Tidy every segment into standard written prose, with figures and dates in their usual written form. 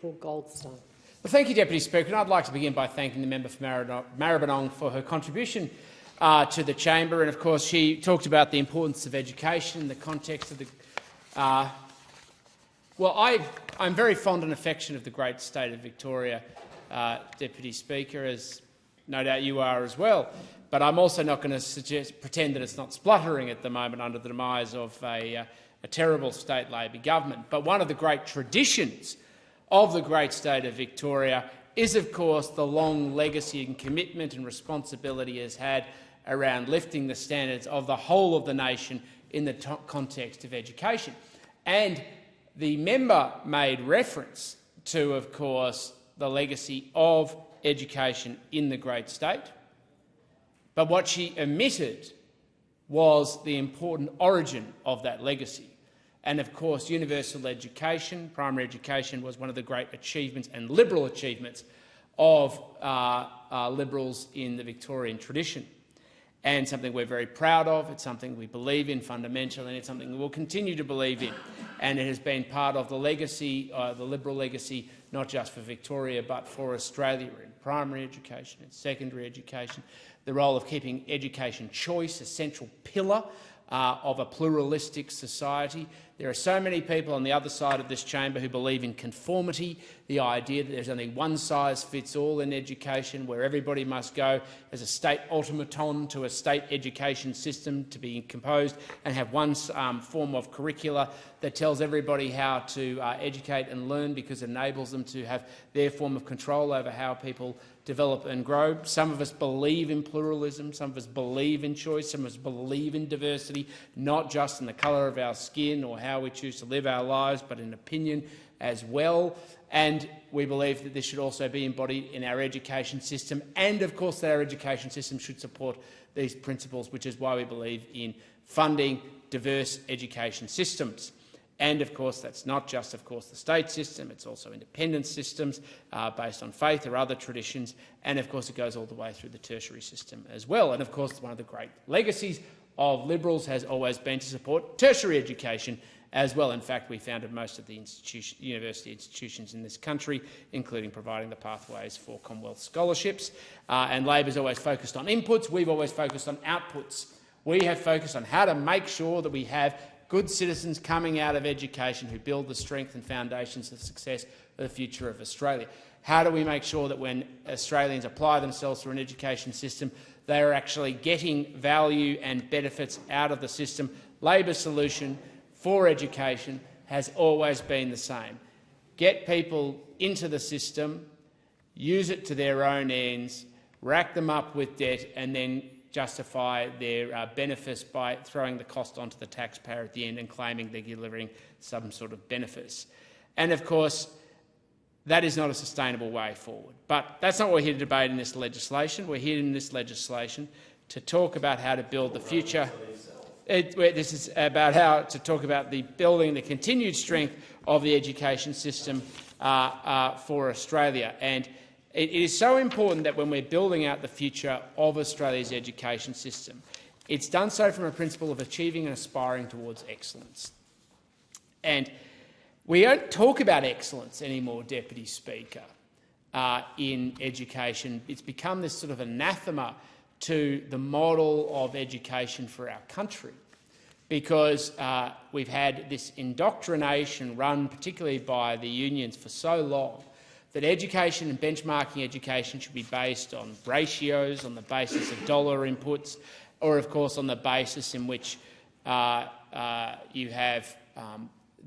Paul Goldstein. Well, thank you, Deputy Speaker. And I'd like to begin by thanking the member for Maribyrnong for her contribution to the chamber. And, of course, she talked about the importance of education in the context of the... I'm very fond and affectionate of the great state of Victoria, Deputy Speaker, as no doubt you are as well. But I'm also not going to pretend that it's not spluttering at the moment under the demise of a terrible state Labor government. But one of the great traditions of the great state of Victoria is, of course, the long legacy and commitment and responsibility it has had around lifting the standards of the whole of the nation in the context of education. And the member made reference to, of course, the legacy of education in the great state. But what she omitted was the important origin of that legacy. And, of course, universal education, primary education, was one of the great achievements and liberal achievements of Liberals in the Victorian tradition, and something we're very proud of. It's something we believe in fundamentally, and it's something we will continue to believe in. And it has been part of the legacy, the Liberal legacy, not just for Victoria but for Australia in primary education and secondary education, the role of keeping education choice a central pillar of a pluralistic society. There are so many people on the other side of this chamber who believe in conformity, the idea that there's only one size fits all in education, where everybody must go as a state automaton to a state education system to be composed and have one form of curricula that tells everybody how to educate and learn, because it enables them to have their form of control over how people develop and grow. Some of us believe in pluralism, some of us believe in choice, some of us believe in diversity, not just in the colour of our skin or how we choose to live our lives, but in opinion as well. And we believe that this should also be embodied in our education system, and of course that our education system should support these principles, which is why we believe in funding diverse education systems. And, of course, that's not just, of course, the state system, it's also independent systems based on faith or other traditions, and, of course, it goes all the way through the tertiary system as well. And, of course, one of the great legacies of Liberals has always been to support tertiary education as well. In fact, we founded most of the university institutions in this country, including providing the pathways for Commonwealth scholarships. And Labor's always focused on inputs, we've always focused on outputs. We have focused on how to make sure that we have good citizens coming out of education who build the strength and foundations of success for the future of Australia. How do we make sure that when Australians apply themselves through an education system, they are actually getting value and benefits out of the system? Labor's solution for education has always been the same. Get people into the system, use it to their own ends, rack them up with debt, and then justify their benefits by throwing the cost onto the taxpayer at the end and claiming they're delivering some sort of benefits. And, of course, that is not a sustainable way forward. But that's not what we're here to debate in this legislation. We're here in this legislation to talk about how to build the future. This is about how to talk about the building the continued strength of the education system for Australia. And it is so important that when we're building out the future of Australia's education system, it's done so from a principle of achieving and aspiring towards excellence. And we don't talk about excellence anymore, Deputy Speaker, in education. It's become this sort of anathema to the model of education for our country, because we've had this indoctrination run particularly by the unions for so long that education and benchmarking education should be based on ratios, on the basis of dollar inputs, or, of course, on the basis in which you have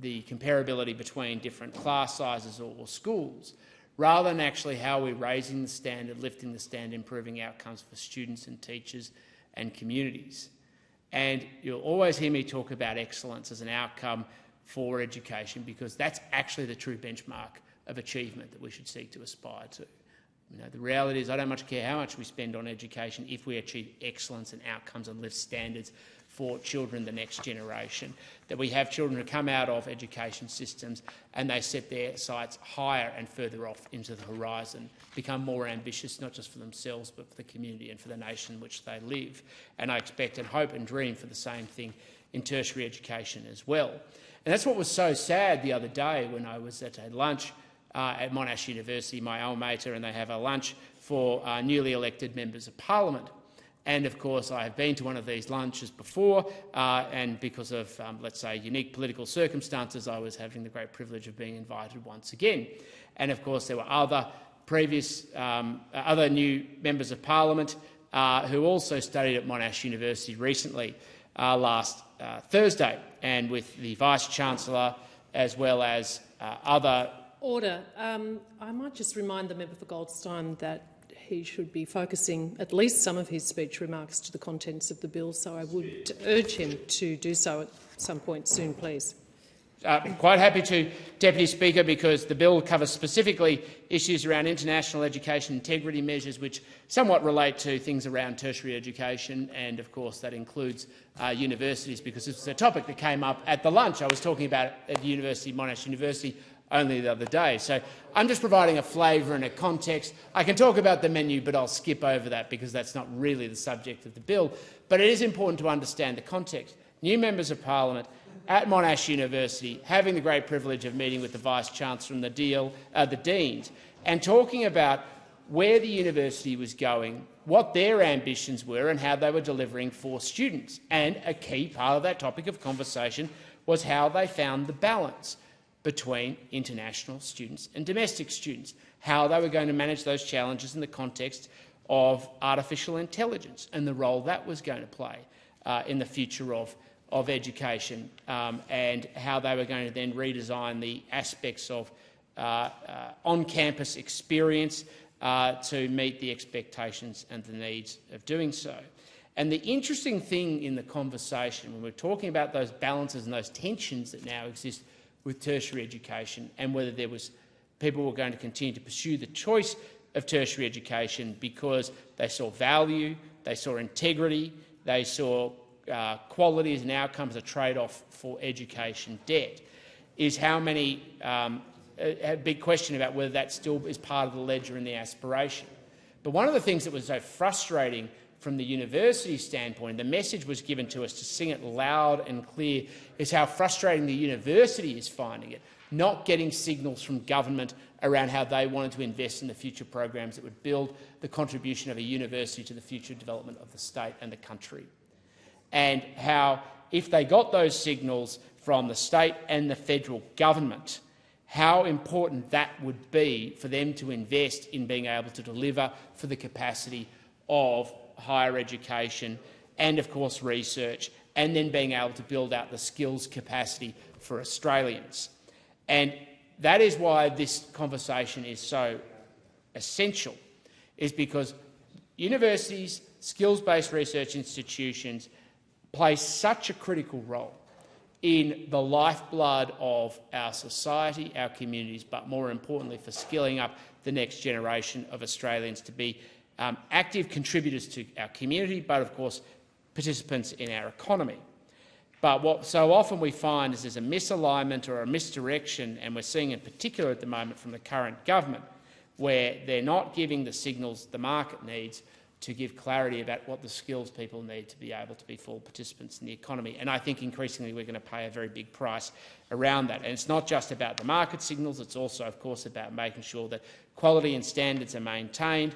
the comparability between different class sizes or schools, rather than actually how we're raising the standard, lifting the standard, improving outcomes for students and teachers and communities. And you'll always hear me talk about excellence as an outcome for education, because that's actually the true benchmark of achievement that we should seek to aspire to. The reality is I don't much care how much we spend on education if we achieve excellence and outcomes and lift standards for children, the next generation, that we have children who come out of education systems and they set their sights higher and further off into the horizon, become more ambitious, not just for themselves but for the community and for the nation in which they live. And I expect and hope and dream for the same thing in tertiary education as well. And that's what was so sad the other day when I was at a lunch at Monash University, my alma mater, and they have a lunch for newly elected members of parliament. And of course, I have been to one of these lunches before, and because of, let's say, unique political circumstances, I was having the great privilege of being invited once again. And of course, there were other new members of parliament who also studied at Monash University recently, last Thursday, and with the Vice-Chancellor as well as other... Order. I might just remind the member for Goldstein that he should be focusing at least some of his speech remarks to the contents of the bill, so I would urge him to do so at some point soon, please. Quite happy to, Deputy Speaker, because the bill covers specifically issues around international education integrity measures which somewhat relate to things around tertiary education, and of course that includes universities, because this was a topic that came up at the lunch I was talking about at Monash University only the other day. So I'm just providing a flavour and a context. I can talk about the menu, but I'll skip over that because that's not really the subject of the bill. But it is important to understand the context. New members of parliament at Monash University, having the great privilege of meeting with the Vice-Chancellor and the deans, and talking about where the university was going, what their ambitions were and how they were delivering for students. And a key part of that topic of conversation was how they found the balance between international students and domestic students, how they were going to manage those challenges in the context of artificial intelligence and the role that was going to play in the future of education, and how they were going to then redesign the aspects of on-campus experience to meet the expectations and the needs of doing so. And the interesting thing in the conversation, when we're talking about those balances and those tensions that now exist with tertiary education, and whether people were going to continue to pursue the choice of tertiary education because they saw value, they saw integrity, they saw quality as an outcome as a trade-off for education debt, is how many a big question about whether that still is part of the ledger and the aspiration. But one of the things that was so frustrating from the university standpoint, the message was given to us to sing it loud and clear, is how frustrating the university is finding it, not getting signals from government around how they wanted to invest in the future programs that would build the contribution of a university to the future development of the state and the country. And how, if they got those signals from the state and the federal government, how important that would be for them to invest in being able to deliver for the capacity of higher education and, of course, research, and then being able to build out the skills capacity for Australians. And that is why this conversation is so essential, is because universities, skills-based research institutions play such a critical role in the lifeblood of our society, our communities, but more importantly for skilling up the next generation of Australians to be active contributors to our community, but of course participants in our economy. But what so often we find is there's a misalignment or a misdirection, and we're seeing in particular at the moment from the current government, where they're not giving the signals the market needs to give clarity about what the skills people need to be able to be full participants in the economy. And I think increasingly we're going to pay a very big price around that. And it's not just about the market signals, it's also, of course, about making sure that quality and standards are maintained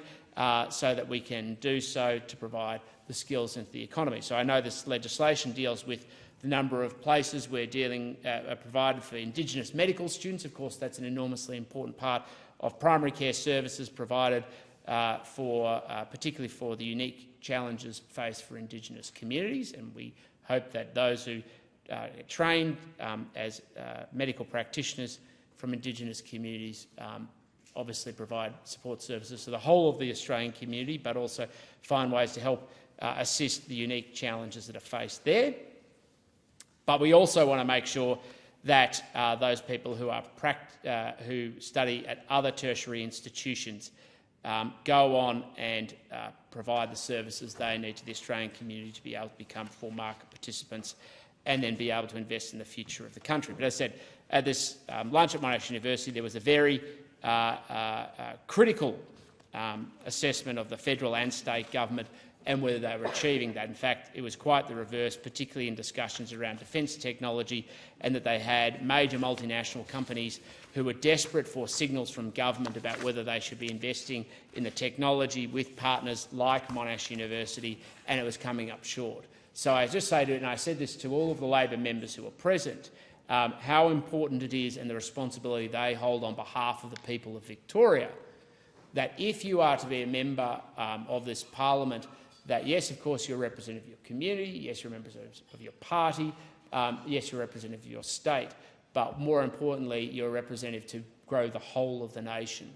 so that we can do so to provide the skills into the economy. So I know this legislation deals with the number of places we're provided for Indigenous medical students. Of course, that's an enormously important part of primary care services provided particularly for the unique challenges faced for Indigenous communities, and we hope that those who are trained as medical practitioners from Indigenous communities obviously provide support services to the whole of the Australian community, but also find ways to help assist the unique challenges that are faced there. But we also want to make sure that those people who study at other tertiary institutions go on and provide the services they need to the Australian community to be able to become full market participants and then be able to invest in the future of the country. But as I said, at this lunch at Monash University, there was a very critical assessment of the federal and state government and whether they were achieving that. In fact, it was quite the reverse, particularly in discussions around defence technology, and that they had major multinational companies who were desperate for signals from government about whether they should be investing in the technology with partners like Monash University, and it was coming up short. So I just say to, and I said this to all of the Labor members who were present, how important it is and the responsibility they hold on behalf of the people of Victoria, that if you are to be a member of this parliament, that yes, of course, you're a representative of your community, yes, you're a representative of your party, yes, you're a representative of your state, but more importantly, you're a representative to grow the whole of the nation.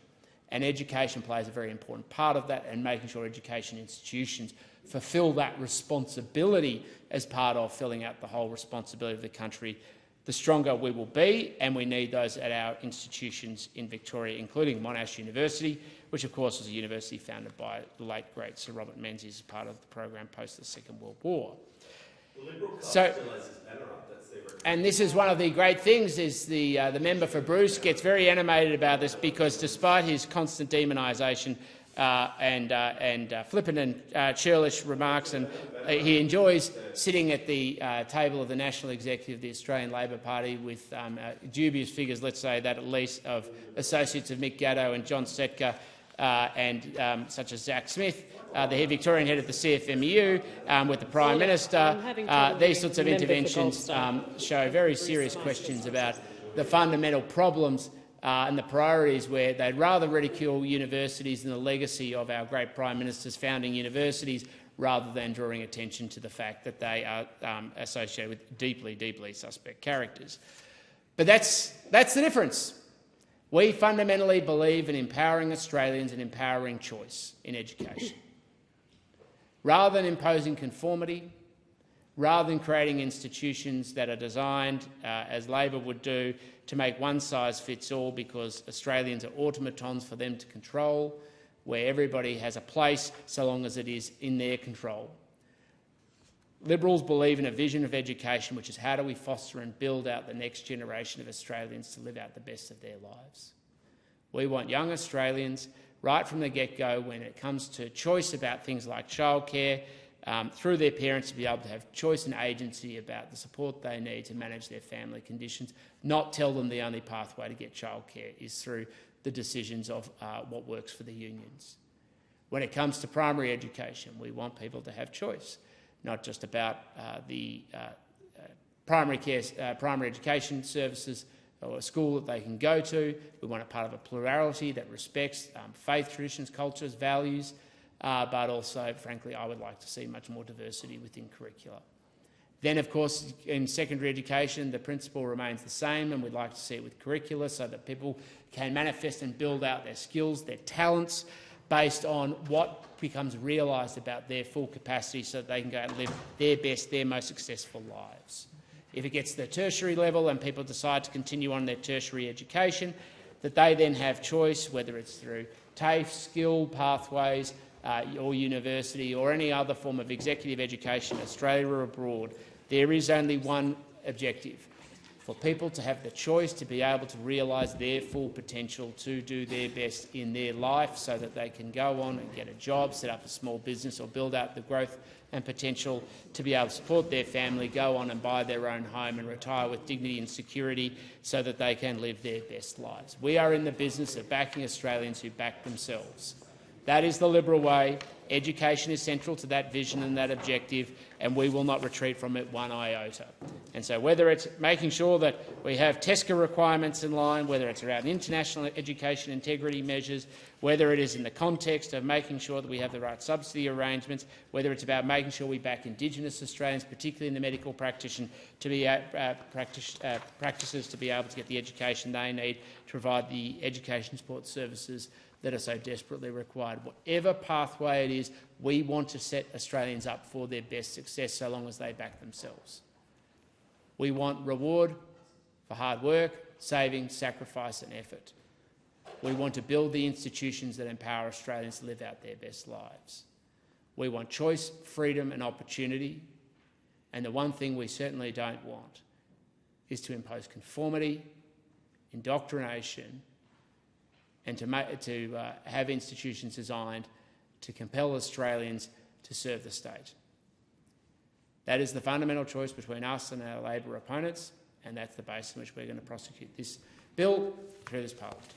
And education plays a very important part of that, and making sure education institutions fulfil that responsibility as part of filling out the whole responsibility of the country, the stronger we will be, and we need those at our institutions in Victoria, including Monash University, which of course was a university founded by the late great Sir Robert Menzies as part of the program post the Second World War. And this is one of the great things, is the member for Bruce gets very animated about this, because despite his constant demonisation and flippant and churlish remarks, and he enjoys sitting at the table of the National Executive of the Australian Labor Party with dubious figures, let's say that at least, of associates of Mick Gatto and John Stetka, and such as Zack Smith, the Victorian head of the CFMEU, with the Prime Minister. These sorts of interventions show very serious questions about the fundamental problems and the priorities, where they'd rather ridicule universities and the legacy of our great Prime Minister's founding universities, rather than drawing attention to the fact that they are associated with deeply, deeply suspect characters. But that's the difference. We fundamentally believe in empowering Australians and empowering choice in education. Rather than imposing conformity, rather than creating institutions that are designed, as Labor would do, to make one size fits all, because Australians are automatons for them to control, where everybody has a place so long as it is in their control. Liberals believe in a vision of education, which is how do we foster and build out the next generation of Australians to live out the best of their lives. We want young Australians, right from the get-go, when it comes to choice about things like childcare, through their parents, to be able to have choice and agency about the support they need to manage their family conditions, not tell them the only pathway to get childcare is through the decisions of what works for the unions. When it comes to primary education, we want people to have choice, not just about the primary education services or a school that they can go to. We want it part of a plurality that respects faith, traditions, cultures, values, but also, frankly, I would like to see much more diversity within curricula. Then, of course, in secondary education, the principle remains the same, and we'd like to see it with curricula so that people can manifest and build out their skills, their talents, based on what becomes realised about their full capacity, so that they can go out and live their best, their most successful lives. If it gets to the tertiary level and people decide to continue on their tertiary education, that they then have choice, whether it's through TAFE, skill pathways, or university, or any other form of executive education, Australia or abroad. There is only one objective: for people to have the choice to be able to realise their full potential, to do their best in their life, so that they can go on and get a job, set up a small business, or build out the growth and potential to be able to support their family, go on and buy their own home and retire with dignity and security, so that they can live their best lives. We are in the business of backing Australians who back themselves. That is the Liberal way. Education is central to that vision and that objective, and we will not retreat from it one iota. And so whether it's making sure that we have TESCA requirements in line, whether it's around international education integrity measures, whether it is in the context of making sure that we have the right subsidy arrangements, whether it's about making sure we back Indigenous Australians, particularly in the medical practices, to be able to get the education they need to provide the education support services that are so desperately required. Whatever pathway it is, we want to set Australians up for their best success so long as they back themselves. We want reward for hard work, saving, sacrifice and effort. We want to build the institutions that empower Australians to live out their best lives. We want choice, freedom and opportunity. And the one thing we certainly don't want is to impose conformity, indoctrination, and to have institutions designed to compel Australians to serve the state. That is the fundamental choice between us and our Labor opponents, and that's the basis on which we're going to prosecute this bill through this parliament.